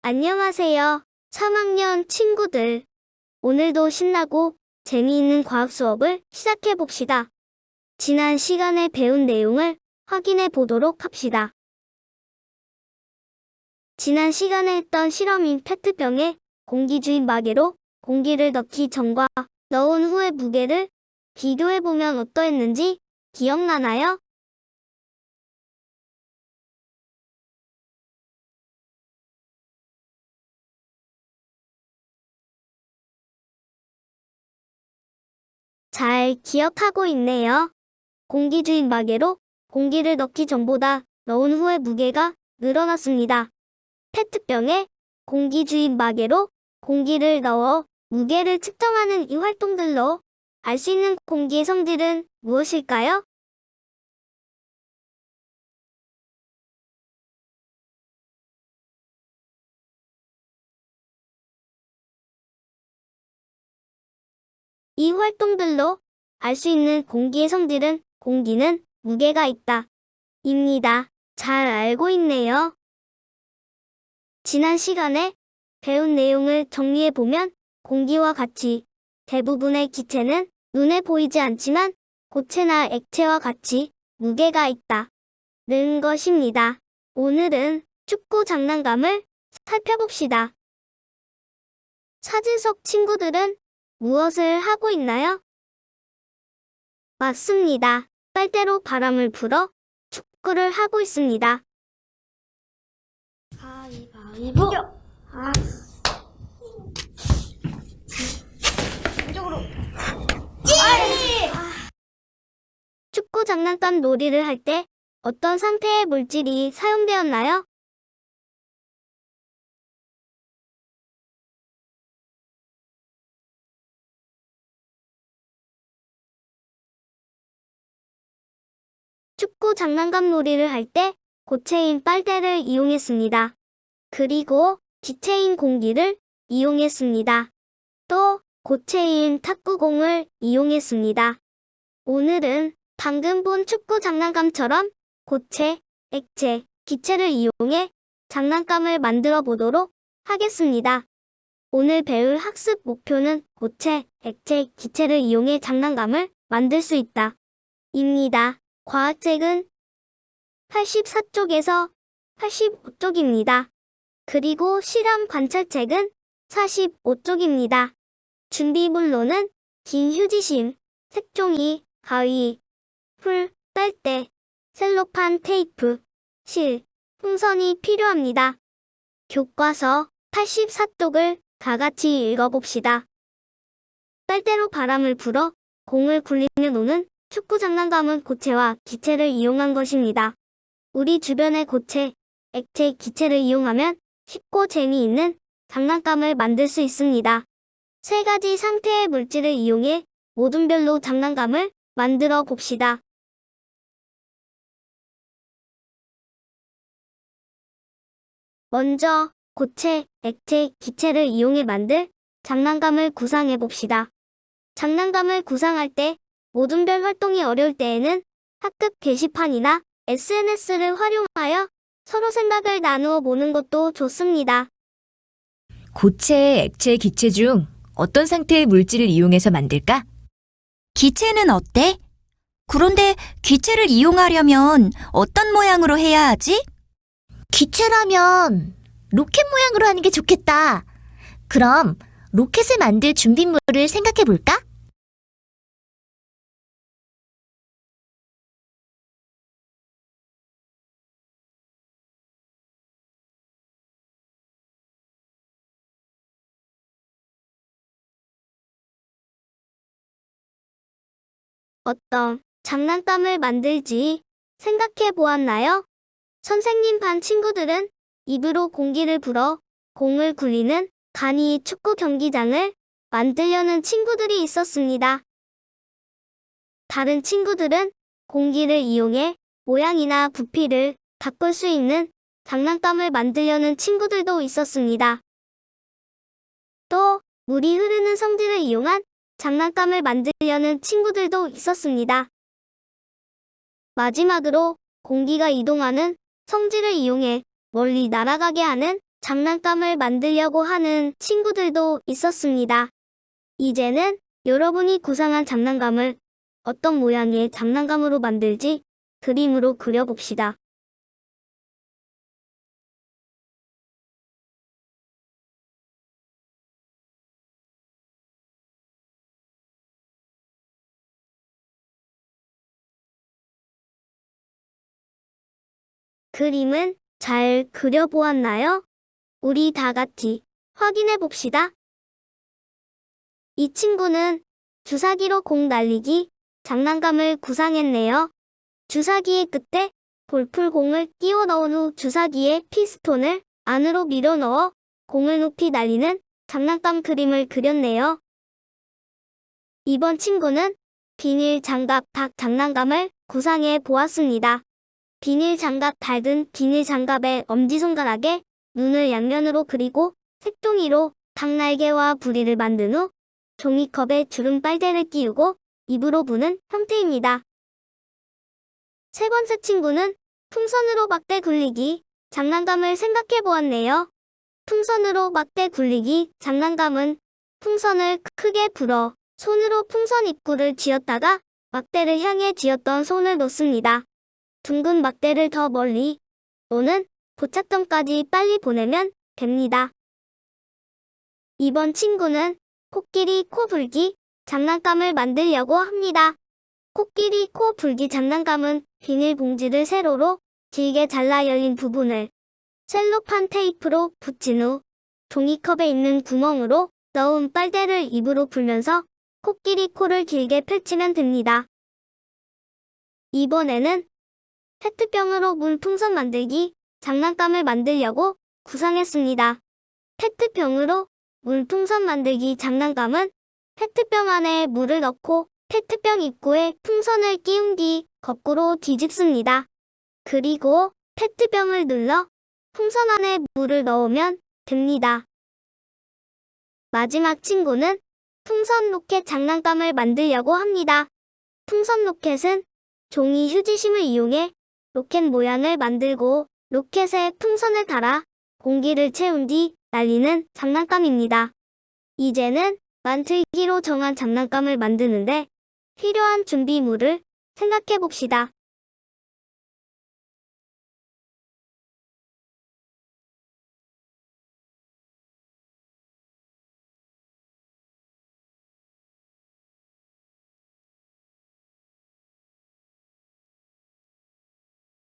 안녕하세요. 3학년 친구들. 오늘도 신나고 재미있는 과학 수업을 시작해 봅시다. 지난 시간에 배운 내용을 확인해 보도록 합시다. 지난 시간에 했던 실험인 페트병에 공기 주입 마개로 공기를 넣기 전과 넣은 후의 무게를 비교해 보면 어떠했는지 기억나나요? 잘 기억하고 있네요. 공기 주입 마개로 공기를 넣기 전보다 넣은 후의 무게가 늘어났습니다. 페트병에 공기 주입 마개로 공기를 넣어 무게를 측정하는 이 활동들로 알 수 있는 공기의 성질은 무엇일까요? 이 활동들로 알 수 있는 공기의 성질은 공기는 무게가 있다. 입니다. 잘 알고 있네요. 지난 시간에 배운 내용을 정리해보면 공기와 같이 대부분의 기체는 눈에 보이지 않지만 고체나 액체와 같이 무게가 있다. 는 것입니다. 오늘은 축구 장난감을 살펴봅시다. 사진속 친구들은 무엇을 하고 있나요? 맞습니다. 빨대로 바람을 불어 축구를 하고 있습니다. 가위바위보. 이쪽으로. 축구 장난감 놀이를 할 때 어떤 상태의 물질이 사용되었나요? 축구 장난감 놀이를 할 때 고체인 빨대를 이용했습니다. 그리고 기체인 공기를 이용했습니다. 또 고체인 탁구공을 이용했습니다. 오늘은 방금 본 축구 장난감처럼 고체, 액체, 기체를 이용해 장난감을 만들어 보도록 하겠습니다. 오늘 배울 학습 목표는 고체, 액체, 기체를 이용해 장난감을 만들 수 있다. 입니다. 과학책은 84쪽에서 85쪽입니다. 그리고 실험 관찰책은 45쪽입니다. 준비물로는 긴 휴지심, 색종이, 가위, 풀, 빨대, 셀로판 테이프, 실, 풍선이 필요합니다. 교과서 84쪽을 다 같이 읽어봅시다. 빨대로 바람을 불어 공을 굴리며 노는 축구 장난감은 고체와 기체를 이용한 것입니다. 우리 주변의 고체, 액체, 기체를 이용하면 쉽고 재미있는 장난감을 만들 수 있습니다. 세 가지 상태의 물질을 이용해 모든 별로 장난감을 만들어 봅시다. 먼저 고체, 액체, 기체를 이용해 만들 장난감을 구상해 봅시다. 장난감을 구상할 때 모든 별 활동이 어려울 때에는 학급 게시판이나 SNS를 활용하여 서로 생각을 나누어 보는 것도 좋습니다. 고체, 액체, 기체 중 어떤 상태의 물질을 이용해서 만들까? 기체는 어때? 그런데 기체를 이용하려면 어떤 모양으로 해야 하지? 기체라면 로켓 모양으로 하는 게 좋겠다. 그럼 로켓을 만들 준비물을 생각해 볼까? 어떤 장난감을 만들지 생각해 보았나요? 선생님 반 친구들은 입으로 공기를 불어 공을 굴리는 간이 축구 경기장을 만들려는 친구들이 있었습니다. 다른 친구들은 공기를 이용해 모양이나 부피를 바꿀 수 있는 장난감을 만들려는 친구들도 있었습니다. 또 물이 흐르는 성질을 이용한 장난감을 만들려는 친구들도 있었습니다. 마지막으로 공기가 이동하는 성질을 이용해 멀리 날아가게 하는 장난감을 만들려고 하는 친구들도 있었습니다. 이제는 여러분이 구상한 장난감을 어떤 모양의 장난감으로 만들지 그림으로 그려봅시다. 그림은 잘 그려보았나요? 우리 다 같이 확인해 봅시다. 이 친구는 주사기로 공 날리기 장난감을 구상했네요. 주사기의 끝에 볼풀공을 끼워 넣은 후 주사기에 피스톤을 안으로 밀어 넣어 공을 높이 날리는 장난감 그림을 그렸네요. 이번 친구는 비닐 장갑 닭 장난감을 구상해 보았습니다. 비닐 장갑 닭은 비닐 장갑의 엄지손가락에 눈을 양면으로 그리고 색종이로 닭 날개와 부리를 만든 후 종이컵에 주름 빨대를 끼우고 입으로 부는 형태입니다. 세 번째 친구는 풍선으로 막대 굴리기 장난감을 생각해 보았네요. 풍선으로 막대 굴리기 장난감은 풍선을 크게 불어 손으로 풍선 입구를 쥐었다가 막대를 향해 쥐었던 손을 놓습니다. 둥근 막대를 더 멀리 또는 도착점까지 빨리 보내면 됩니다. 이번 친구는 코끼리 코 불기 장난감을 만들려고 합니다. 코끼리 코 불기 장난감은 비닐봉지를 세로로 길게 잘라 열린 부분을 셀로판 테이프로 붙인 후 종이컵에 있는 구멍으로 넣은 빨대를 입으로 불면서 코끼리 코를 길게 펼치면 됩니다. 이번에는 페트병으로 물풍선 만들기 장난감을 만들려고 구상했습니다. 페트병으로 물풍선 만들기 장난감은 페트병 안에 물을 넣고 페트병 입구에 풍선을 끼운 뒤 거꾸로 뒤집습니다. 그리고 페트병을 눌러 풍선 안에 물을 넣으면 됩니다. 마지막 친구는 풍선 로켓 장난감을 만들려고 합니다. 풍선 로켓은 종이 휴지심을 이용해 로켓 모양을 만들고 로켓에 풍선을 달아 공기를 채운 뒤 날리는 장난감입니다. 이제는 만들기로 정한 장난감을 만드는데 필요한 준비물을 생각해 봅시다.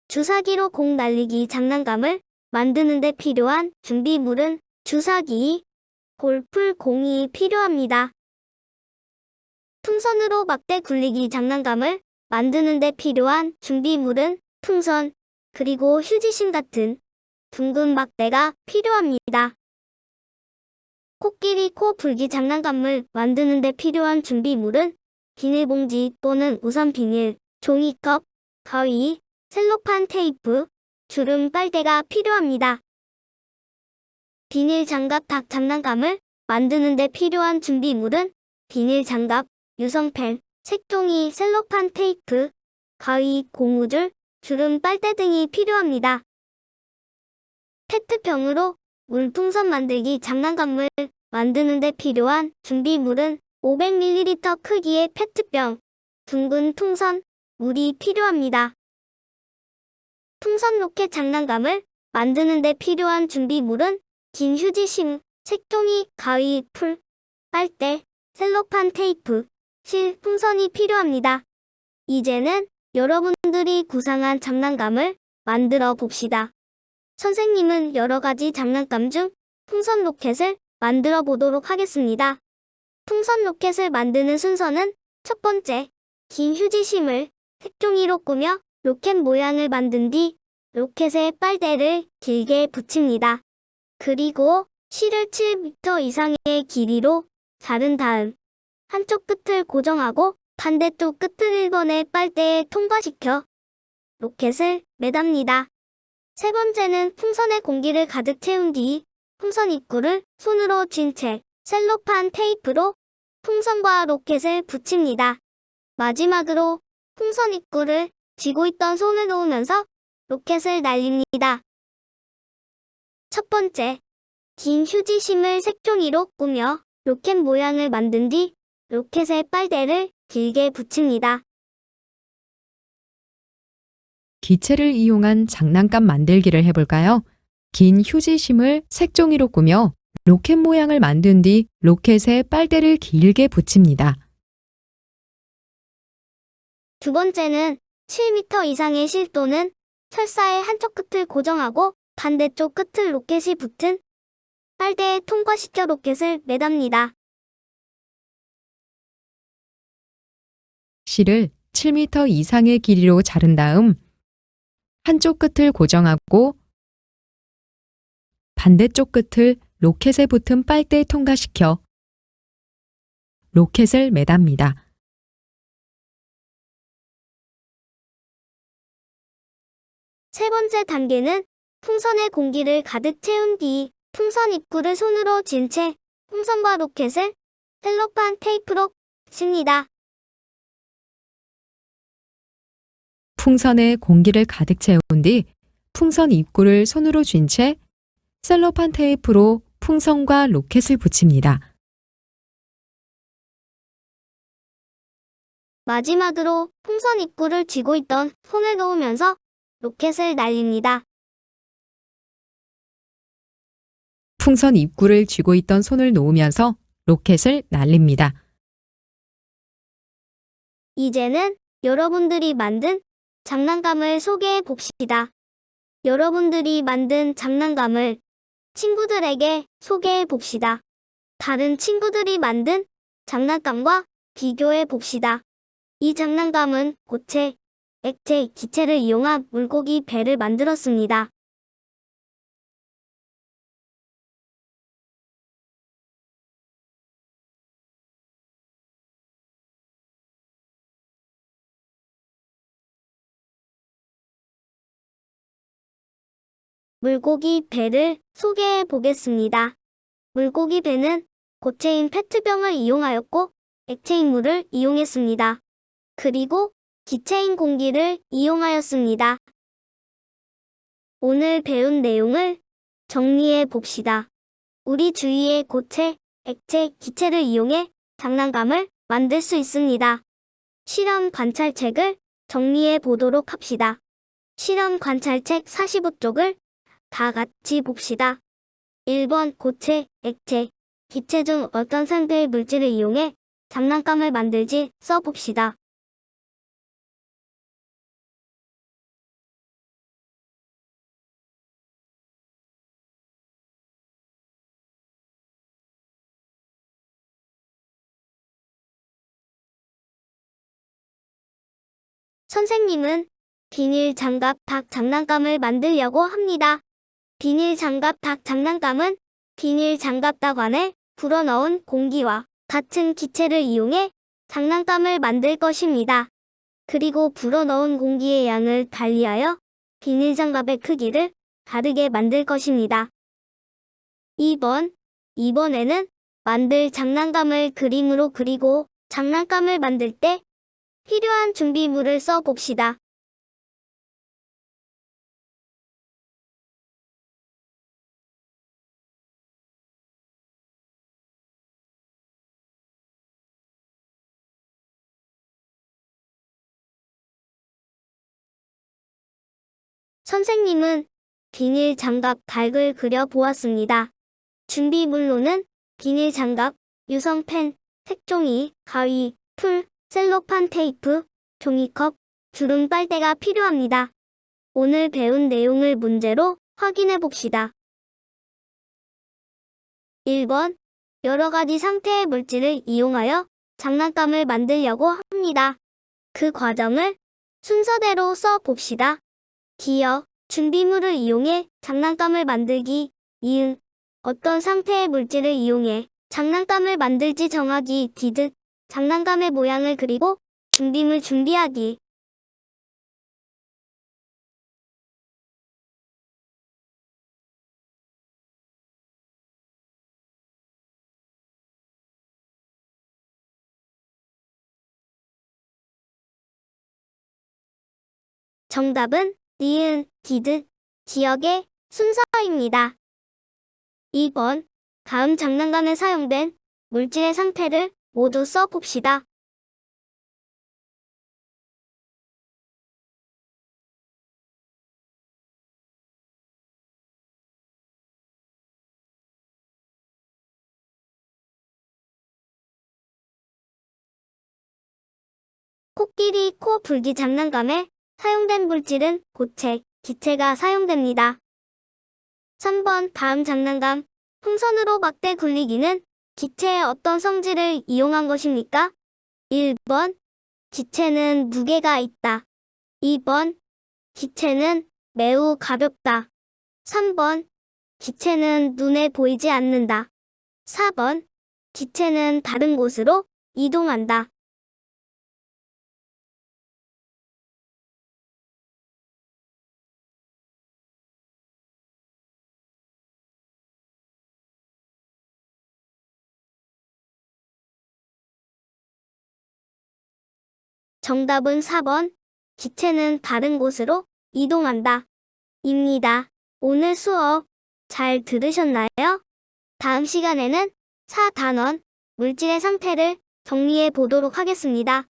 주사기로 공 날리기 장난감을 만드는 데 필요한 준비물은 주사기, 볼풀공이 필요합니다. 풍선으로 막대 굴리기 장난감을 만드는 데 필요한 준비물은 풍선, 그리고 휴지심 같은 둥근 막대가 필요합니다. 코끼리 코 불기 장난감을 만드는 데 필요한 준비물은 비닐봉지 또는 우산 비닐, 종이컵, 가위, 셀로판 테이프, 주름 빨대가 필요합니다. 비닐 장갑 닭 장난감을 만드는 데 필요한 준비물은 비닐 장갑, 유성펜, 색종이, 셀로판 테이프, 가위, 고무줄, 주름 빨대 등이 필요합니다. 페트병으로 물풍선 만들기 장난감을 만드는 데 필요한 준비물은 500ml 크기의 페트병, 둥근 풍선, 물이 필요합니다. 풍선 로켓 장난감을 만드는 데 필요한 준비물은 긴 휴지심, 색종이, 가위, 풀, 빨대, 셀로판 테이프, 실, 풍선이 필요합니다. 이제는 여러분들이 구상한 장난감을 만들어 봅시다. 선생님은 여러 가지 장난감 중 풍선 로켓을 만들어 보도록 하겠습니다. 풍선 로켓을 만드는 순서는 첫 번째, 긴 휴지심을 색종이로 꾸며 로켓 모양을 만든 뒤 로켓에 빨대를 길게 붙입니다. 그리고 실을 7m 이상의 길이로 자른 다음 한쪽 끝을 고정하고 반대쪽 끝을 1번의 빨대에 통과시켜 로켓을 매답니다. 세 번째는 풍선에 공기를 가득 채운 뒤 풍선 입구를 손으로 쥔 채 셀로판 테이프로 풍선과 로켓을 붙입니다. 마지막으로 풍선 입구를 쥐고 있던 손을 놓으면서 로켓을 날립니다. 첫 번째, 긴 휴지심을 색종이로 꾸며 로켓 모양을 만든 뒤 로켓의 빨대를 길게 붙입니다. 기체를 이용한 장난감 만들기를 해볼까요? 긴 휴지심을 색종이로 꾸며 로켓 모양을 만든 뒤 로켓에 빨대를 길게 붙입니다. 두 번째는 7m 이상의 실 또는 철사의 한쪽 끝을 고정하고 반대쪽 끝을 로켓이 붙은 빨대에 통과시켜 로켓을 매답니다. 실을 7m 이상의 길이로 자른 다음 한쪽 끝을 고정하고 반대쪽 끝을 로켓에 붙은 빨대에 통과시켜 로켓을 매답니다. 세 번째 단계는 풍선에 공기를 가득 채운 뒤 풍선 입구를 손으로 쥔 채 풍선과 로켓을 셀로판 테이프로 붙입니다. 풍선에 공기를 가득 채운 뒤 풍선 입구를 손으로 쥔 채 셀로판 테이프로 풍선과 로켓을 붙입니다. 마지막으로 풍선 입구를 쥐고 있던 손을 놓으면서 로켓을 날립니다. 풍선 입구를 쥐고 있던 손을 놓으면서 로켓을 날립니다. 이제는 여러분들이 만든 장난감을 소개해 봅시다. 여러분들이 만든 장난감을 친구들에게 소개해 봅시다. 다른 친구들이 만든 장난감과 비교해 봅시다. 이 장난감은 고체, 액체, 기체를 이용한 물고기 배를 만들었습니다. 물고기 배를 소개해 보겠습니다. 물고기 배는 고체인 페트병을 이용하였고 액체인 물을 이용했습니다. 그리고 기체인 공기를 이용하였습니다. 오늘 배운 내용을 정리해 봅시다. 우리 주위의 고체, 액체, 기체를 이용해 장난감을 만들 수 있습니다. 실험 관찰책을 정리해 보도록 합시다. 실험 관찰책 45쪽을 다 같이 봅시다. 1번 고체, 액체, 기체 중 어떤 상태의 물질을 이용해 장난감을 만들지 써봅시다. 선생님은 비닐 장갑 닭 장난감을 만들려고 합니다. 비닐 장갑 닭 장난감은 비닐 장갑 닭 안에 불어넣은 공기와 같은 기체를 이용해 장난감을 만들 것입니다. 그리고 불어넣은 공기의 양을 달리하여 비닐 장갑의 크기를 다르게 만들 것입니다. 2번에는 만들 장난감을 그림으로 그리고 장난감을 만들 때 필요한 준비물을 써봅시다. 선생님은 비닐 장갑 닭을 그려 보았습니다. 준비물로는 비닐 장갑, 유성펜, 색종이, 가위, 풀, 셀로판 테이프, 종이컵, 주름 빨대가 필요합니다. 오늘 배운 내용을 문제로 확인해 봅시다. 1번. 여러 가지 상태의 물질을 이용하여 장난감을 만들려고 합니다. 그 과정을 순서대로 써 봅시다. 기억, 준비물을 이용해 장난감을 만들기. 이응, 어떤 상태의 물질을 이용해 장난감을 만들지 정하기. 디귿, 장난감의 모양을 그리고 준비물 준비하기. 정답은 니은, 디귿, 기억의 순서입니다. 2번. 다음 장난감에 사용된 물질의 상태를 모두 써봅시다. 코끼리 코 불기 장난감에 사용된 물질은 고체, 기체가 사용됩니다. 3번. 다음 장난감 풍선으로 막대 굴리기는 기체의 어떤 성질을 이용한 것입니까? 1번. 기체는 무게가 있다. 2번. 기체는 매우 가볍다. 3번. 기체는 눈에 보이지 않는다. 4번. 기체는 다른 곳으로 이동한다. 정답은 4번. 기체는 다른 곳으로 이동한다. 입니다. 오늘 수업 잘 들으셨나요? 다음 시간에는 4단원 물질의 상태를 정리해 보도록 하겠습니다.